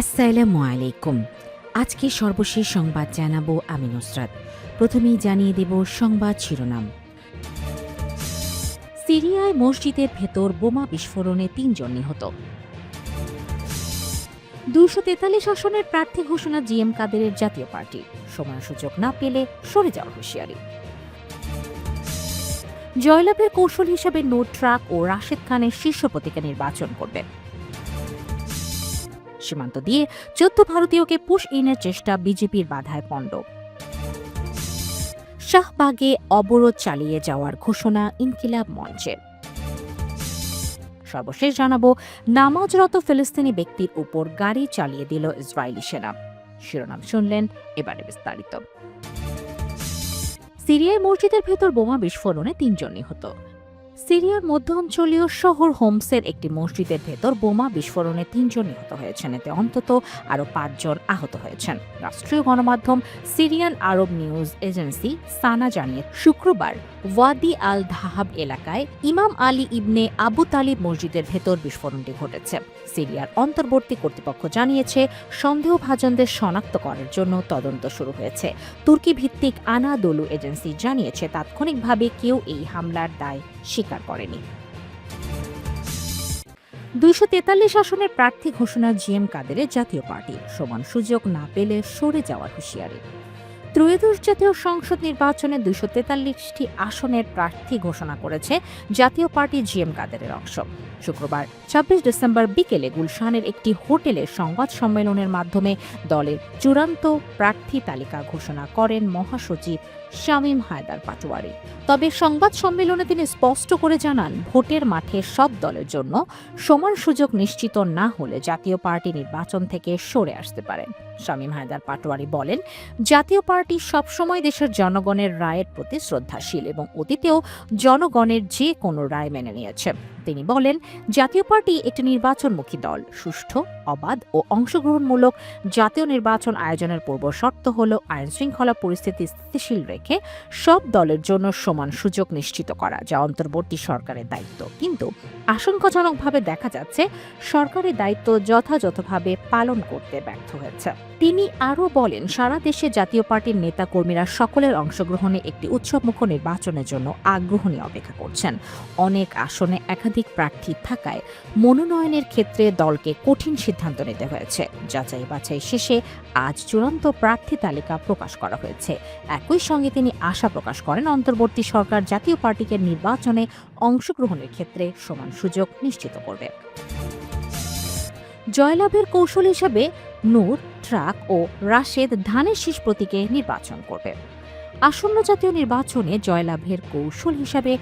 আসসালামু আলাইকুম। আজকে সর্বশেষ সংবাদ জানাবো আমি নুসরাত। প্রথমেই জানিয়ে দেব সংবাদ শিরোনাম। সিরিয়ায় মসজিদের ভেতর বোমা বিস্ফোরণে ৩ জন নিহত। ২৪৩ আসনের প্রার্থী ঘোষণা জিএম কাদেরের জাতীয় পার্টি, সময় সুযোগ না পেলে সরে যাওয়ার হুঁশিয়ারি। জয়লাভের কৌশল হিসেবে নো ট্রাক ও রাশেদ খানের শীর্ষ প্রতীকে নির্বাচন করবেন। সীমান্ত দিয়ে ১৪ ভারতীয়কে পুশ ইনের চেষ্টা, বিজেপির বাধায় পণ্ড। শাহবাগে অবরোধ চালিয়ে যাওয়ার ঘোষণা ইনকিলাব মঞ্চের। সর্বশেষ জানাবো, নামাজরত ফিলিস্তিনি ব্যক্তির উপর গাড়ি চালিয়ে দিল ইসরায়েলি সেনা। শিরোনাম শুনলেন, এবারে বিস্তারিত। সিরিয়ায় মসজিদের ভেতর বোমা বিস্ফোরণে ৩ জন নিহত। সিরিয়ার মধ্য অঞ্চলীয় শহর হোমসের একটি মসজিদের ভেতর বোমা বিস্ফোরণে ৩ জন নিহত হয়েছেন। এতে অন্তত আরও ৫ জন আহত হয়েছেন। রাষ্ট্রীয় গণমাধ্যম সিরিয়ান আরব নিউজ এজেন্সি সানা জানিয়ে শুক্রবার ওয়াদি আল ধাহাব এলাকায় ইমাম আলী ইবনে আবু তালিব মসজিদের ভেতর বিস্ফোরণটি ঘটেছে। সিরিয়ার অন্তর্বর্তী কর্তৃপক্ষ জানিয়েছে, সন্দেহভাজনদের শনাক্ত করার জন্য তদন্ত শুরু হয়েছে। তুর্কি ভিত্তিক আনাদোলু এজেন্সি জানিয়েছে, তাৎক্ষণিকভাবে কেউ এই হামলার দায় স্বীকার করেনি। ২৪৩ আসনের প্রার্থী ঘোষণা জিএম কাদেরের জাতীয় পার্টি, সমান সুযোগ না পেলে সরে যাওয়ার হুঁশিয়ারি। ত্রয়োদশ জাতীয় সংসদ নির্বাচনে ২৪৩টি আসনের প্রার্থী ঘোষণা করেছে জাতীয় পার্টি জিএম কাদেরের অংশ। শুক্রবার ২৬ ডিসেম্বর বিকেলে গুলশানের একটি হোটেলের সংবাদ সম্মেলনের মাধ্যমে দলের চূড়ান্ত প্রার্থী তালিকা ঘোষণা করেন মহাসচিব শামীম হায়দার পাটোয়ারি। তবে সংবাদ সম্মেলনে তিনি স্পষ্ট করে জানান, ভোটের মাঠে সব দলের জন্য সমান সুযোগ নিশ্চিত না হলে জাতীয় পার্টি নির্বাচন থেকে সরে আসতে পারেন। শামীম হায়দার পাটোয়ারি বলেন, জাতীয় পার্টি সবসময় দেশের জনগণের রায়ের প্রতি শ্রদ্ধাশীল এবং অতীতেও জনগণের যে কোনো রায় মেনে নিয়েছে। তিনি বলেন, জাতীয় পার্টি একটি নির্বাচনমুখী দল। সুষ্ঠু, অবাধ ও অংশগ্রহণমূলক জাতীয় নির্বাচন আয়োজনের পূর্ব শর্ত হল আইনশৃঙ্খলা পরিস্থিতি স্থিতিশীল রেখে সব দলের জন্য সমান সুযোগ নিশ্চিত করা, যা অন্তর্বর্তী সরকারের দায়িত্ব। কিন্তু আশঙ্কাজনকভাবে দেখা যাচ্ছে, সরকারি দায়িত্ব যথাযথভাবে পালন করতে ব্যর্থ হয়েছে। তিনি আরও বলেন, সারা দেশে জাতীয় পার্টির নেতাকর্মীরা সকলের অংশগ্রহণে একটি উৎসবমুখর নির্বাচনের জন্য আগ্রহ নিয়ে অপেক্ষা করছেন। অনেক আসনে একাধিক প্রার্থী থাকায় মনোনয়নের ক্ষেত্রে দলকে কঠিন সিদ্ধান্ত নিতে হয়েছে। যাচাই বাছাই শেষে আজ চূড়ান্ত প্রার্থী তালিকা প্রকাশ করা হয়েছে। একই সঙ্গে তিনি আশা প্রকাশ করেন, অন্তর্বর্তী সরকার জাতীয় পার্টিকে নির্বাচনে অংশগ্রহণের ক্ষেত্রে সমান সুযোগ নিশ্চিত করবে। জয়লাভের কৌশল হিসেবে নূর, ট্রাক ও রাশেদ ধানের শীষ প্রতীকে নির্বাচন করবে। আসন্ন জাতীয় নির্বাচনে জয়লাভের কৌশল হিসাবে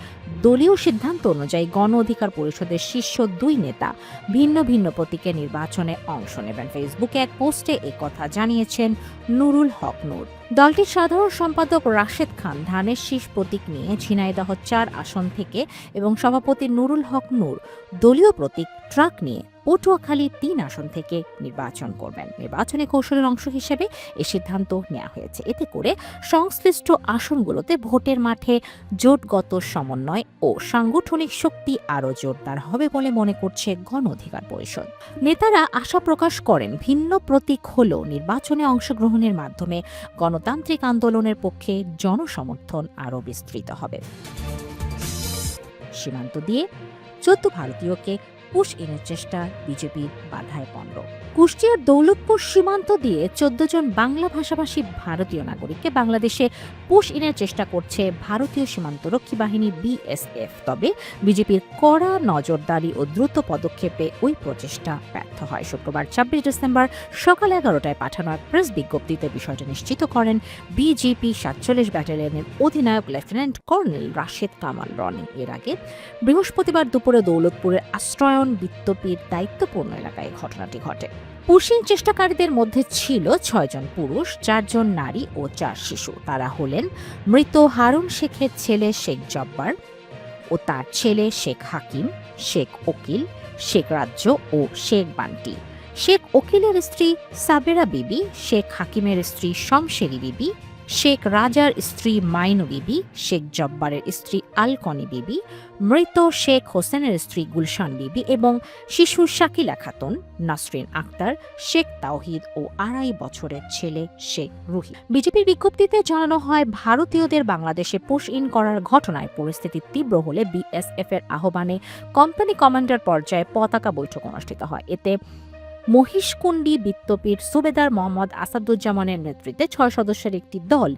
দলীয় সিদ্ধান্ত অনুযায়ী গণ অধিকার পরিষদের শীর্ষ ২ নেতা ভিন্ন ভিন্ন প্রতীকে নির্বাচনে অংশ নেবেন। ফেসবুকে এক পোস্টে একথা জানিয়েছেন নুরুল হক নূর। দলটির সাধারণ সম্পাদক রাশেদ খান ধানের শীষ প্রতীক নিয়ে ঝিনাইদহ ৪ আসন থেকে এবং সভাপতি নুরুল হক নূর দলীয় প্রতীক ট্রাক নিয়ে পটুয়াখালী ৩ আসন থেকে নির্বাচন করবেন। নির্বাচনী কৌশলের অংশ হিসেবে এ সিদ্ধান্ত নেওয়া হয়েছে। এতে করে সংশ্লিষ্ট আসনগুলোতে ভোটের মাঠে জোটগত সমন্বয় ও সাংগঠনিক শক্তি আরও জোরদার হবে বলে মনে করছে গণ অধিকার পরিষদ। নেতারা আশা প্রকাশ করেন, ভিন্ন প্রতীক হলেও নির্বাচনে অংশগ্রহণের মাধ্যমে গণতান্ত্রিক আন্দোলনের পক্ষে জনসমর্থন আরও বিস্তৃত হবে। সীমান্ত দিয়ে ১৪ ভারতীয়কে পুশ ইনের চেষ্টা, বিজেপির বাধায় পণ্ড। কুষ্টিয়ার দৌলতপুর সীমান্ত দিয়ে ১৪ জন বাংলা ভাষাভাষী ভারতীয় নাগরিককে বাংলাদেশে পুশ ইনের চেষ্টা করছে ভারতীয় সীমান্তরক্ষী বাহিনী বিএসএফ। তবে বিজেপির কড়া নজরদারি ও দ্রুত পদক্ষেপে ওই প্রচেষ্টা ব্যর্থ হয়। শুক্রবার ২৬ ডিসেম্বর সকাল ১১টায় পাঠানো এক প্রেস বিজ্ঞপ্তিতে বিষয়টি নিশ্চিত করেন বিজিপি ৪৭ ব্যাটালিয়নের অধিনায়ক লেফটেন্যান্ট কর্নেল রাশেদ কামাল রনি। এর আগে বৃহস্পতিবার দুপুরে দৌলতপুরের আশ্রয়ন বিত্তপীর দায়িত্বপূর্ণ এলাকায় ঘটনাটি ঘটে। পুশিং চেষ্টাকারীদের মধ্যে ছিল ৬ জন পুরুষ, ৪ জন নারী ও ৪ শিশু। তারা হলেন মৃত হারুন শেখের ছেলে শেখ জব্বার ও তার ছেলে শেখ হাকিম, শেখ ওকিল, শেখ রাজ্য ও শেখ বান্টি। শেখ ওকিলের স্ত্রী সাবেরা বিবি, শেখ হাকিমের স্ত্রী শমশেরি বিবি, শেখ রাজার স্ত্রী মাইনু বিবি, শেখ জব্বারের স্ত্রী আলকনি বিবি, মৃত শেখ হোসেনের স্ত্রী গুলশান বিবি এবং শিশু শাকিলা খাতুন, নাসরিন আক্তার, শেখ তাওহিদ ও 2.5 বছরের ছেলে শেখ রুহি। বিজেপির বিজ্ঞপ্তিতে জানানো হয়, ভারতীয়দের বাংলাদেশে পুশ ইন করার ঘটনায় পরিস্থিতি তীব্র হলে বিএসএফ এর আহ্বানে কোম্পানি কমান্ডার পর্যায়ে পতাকা বৈঠক অনুষ্ঠিত হয়। এতে মহিষকুণ্ডী বিত্তপীর সুবেদার মোহাম্মদ আসাদুজ্জামানের নেতৃত্বে 6 সদস্যের একটি দল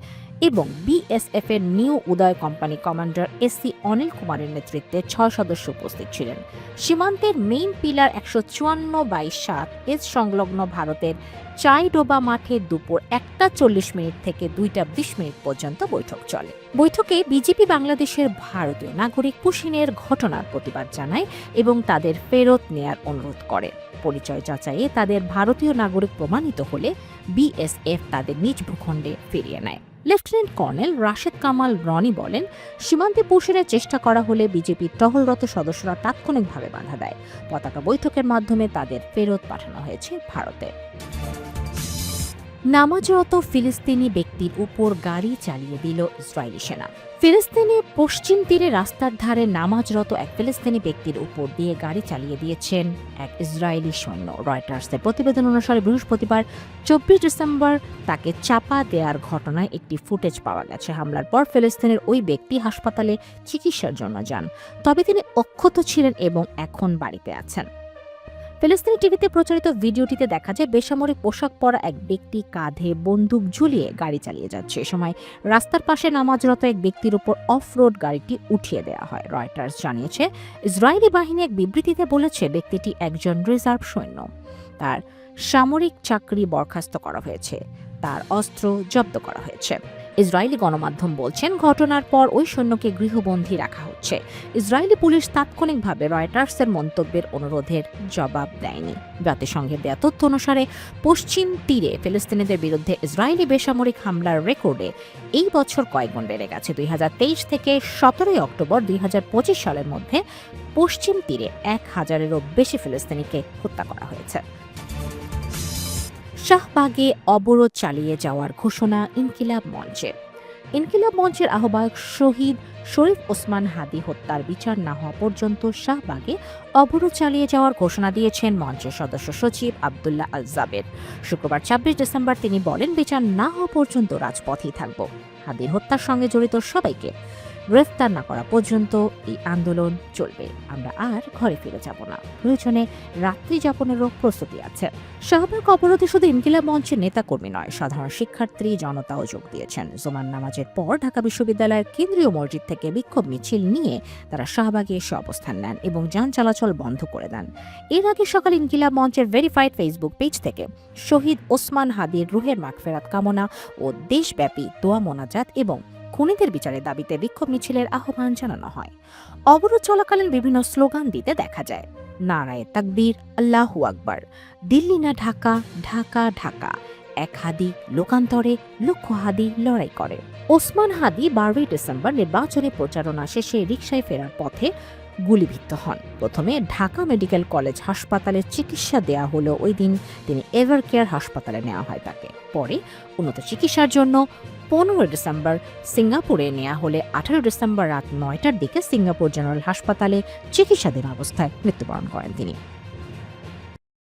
এবং বিএসএফ এর নিউ উদয় কোম্পানি কমান্ডার এসসি অনিল কুমারের নেতৃত্বে 6 সদস্য উপস্থিত ছিলেন। সীমান্তের মেইন পিলার 154/7 এস সংলগ্ন ভারতের চাইডোবা মাঠে দুপুর 1:40 থেকে 2:20 পর্যন্ত বৈঠক চলে। বৈঠকে বিজেপি বাংলাদেশের ভারতীয় নাগরিক পুশিনের ঘটনার প্রতিবাদ জানায় এবং তাদের ফেরত নেয়ার অনুরোধ করে। পরিচয় যাচাইয়ে তাদের ভারতীয় নাগরিক প্রমাণিত হলে বিএসএফ তাদের নিজ ভূখণ্ডে ফিরিয়ে নেয়। লেফটেন্যান্ট কর্নেল রাশেদ কামাল রনি বলেন, সীমান্তে পুশিনের চেষ্টা করা হলে বিজেপির টহলরত সদস্যরা তাৎক্ষণিকভাবে বাধা দেয়। পতাকা বৈঠকের মাধ্যমে তাদের ফেরত পাঠানো হয়েছে ভারতে। নামাজরত ফিলিস্তিনি ব্যক্তির উপর গাড়ি চালিয়ে দিল ইসরায়েলি সেনা। ফিলিস্তিনের পশ্চিম তীরে রাস্তার ধারে নামাজরত এক ফিলিস্তিনি ব্যক্তির উপর দিয়ে গাড়ি চালিয়ে দিয়েছেন এক ইসরায়েলি সৈন্য। রয়টার্সের প্রতিবেদন অনুসারে বৃহস্পতিবার 24 ডিসেম্বর তাকে চাপা দেওয়ার ঘটনায় একটি ফুটেজ পাওয়া গেছে। হামলার পর ফিলিস্তিনের ওই ব্যক্তি হাসপাতালে চিকিৎসার জন্য যান, তবে তিনি অক্ষত ছিলেন এবং এখন বাড়িতে আছেন। ফিলিস্তিনি টিভিতে প্রচারিত ভিডিওটিতে দেখা যায়, বেসামরিক পোশাক পরা এক ব্যক্তি কাঁধে বন্দুক ঝুলিয়ে গাড়ি চালিয়ে যাচ্ছে। এ সময় রাস্তার পাশে নামাজরত এক ব্যক্তির উপর অফরোড গাড়িটি উঠিয়ে দেওয়া হয়। রয়টার্স জানিয়েছে, ইসরায়েলি বাহিনী এক বিবৃতিতে বলেছে, ব্যক্তিটি একজন রিজার্ভ সৈন্য। তার সামরিক চাকরি বরখাস্ত করা হয়েছে, তার অস্ত্র জব্দ করা হয়েছে। ইসরায়েলি গণমাধ্যম বলছেন, ঘটনার পর ওই সৈন্যকে গৃহবন্দী রাখা হচ্ছে। ইসরায়েলি পুলিশ তাৎক্ষণিকভাবে রয়টার্সের মন্তব্যের অনুরোধের জবাব দেয়নি। জাতিসংঘের দেয়া তথ্য অনুসারে পশ্চিম তীরে ফিলিস্তিনিদের বিরুদ্ধে ইসরায়েলি বেসামরিক হামলার রেকর্ডে এই বছর কয়েকগুণ বেড়ে গেছে। 2023 থেকে 17 অক্টোবর 2025 সালের মধ্যে পশ্চিম তীরে 1000-এরও বেশি ফিলিস্তিনিকে হত্যা করা হয়েছে। শাহবাগে অবরোধ চালিয়ে যাওয়ার ঘোষণা ইনকিলাব মঞ্চের। ইনকিলাব মঞ্চের আহ্বায়ক শহীদ শরীফ ওসমান হাদী হত্যার বিচার না হওয়া পর্যন্ত শাহবাগে অবরোধ চালিয়ে যাওয়ার ঘোষণা দিয়েছেন মঞ্চের সদস্য সচিব আব্দুল্লাহ আল জাবের। শুক্রবার 26 ডিসেম্বর তিনি বলেন, বিচার না হওয়া পর্যন্ত রাজপথেই থাকব। হাদীর হত্যার সঙ্গে জড়িত সবাইকে গ্রেফতার না করা পর্যন্ত এই আন্দোলন চলবে। আমরা আর ঘরে ফিরে যাব না। প্রয়োজনে রাত্রি যাপনেরও প্রস্তুতি আছে। শাহবাগ অবরোধে শুধু ইনকিলাব মঞ্চের নেতাকর্মী নয়, সাধারণ শিক্ষার্থী জনতাও যোগ দিয়েছেন। জুমার নামাজের পর ঢাকা বিশ্ববিদ্যালয়ের কেন্দ্রীয় মসজিদ থেকে বিক্ষোভ মিছিল নিয়ে তারা শাহবাগে এসে অবস্থান নেন এবং যান চলাচল বন্ধ করে দেন। এর আগে সকালে ইনকিলাব মঞ্চের ভেরিফাইড ফেসবুক পেজ থেকে শহীদ ওসমান হাদীর রুহের মাগফিরাত কামনা ও দেশব্যাপী দোয়া মোনাজাত এবং খুনিদের বিচারের দাবিতে বিক্ষোভ মিছিলের আহ্বান জানানো হয়। অবরোধ চলাকালীন বিভিন্ন স্লোগান দিতে দেখা যায়, নারায়ে তাকবীর, আল্লাহু আকবার, দিল্লি না ঢাকা, ঢাকা ঢাকা, এক হাদী লোকান্তরে লক্ষ হাদী লড়াই করে। ওসমান হাদী 12 ডিসেম্বর নির্বাচনী প্রচারণা শেষে রিকশায় ফেরার পথে গুলিবিদ্ধ হন। প্রথমে ঢাকা মেডিকেল কলেজ হাসপাতালে চিকিৎসা দেয়া হলেও ওই দিন তিনি এভার কেয়ার হাসপাতালে নেওয়া হয় তাকে। পরে উন্নত চিকিৎসার জন্য 15 ডিসেম্বর সিঙ্গাপুরে নেওয়া হলে 18 ডিসেম্বর রাত 9টার দিকে সিঙ্গাপুর জেনারেল হাসপাতালে চিকিৎসাধীন অবস্থায় মৃত্যুবরণ করেন তিনি।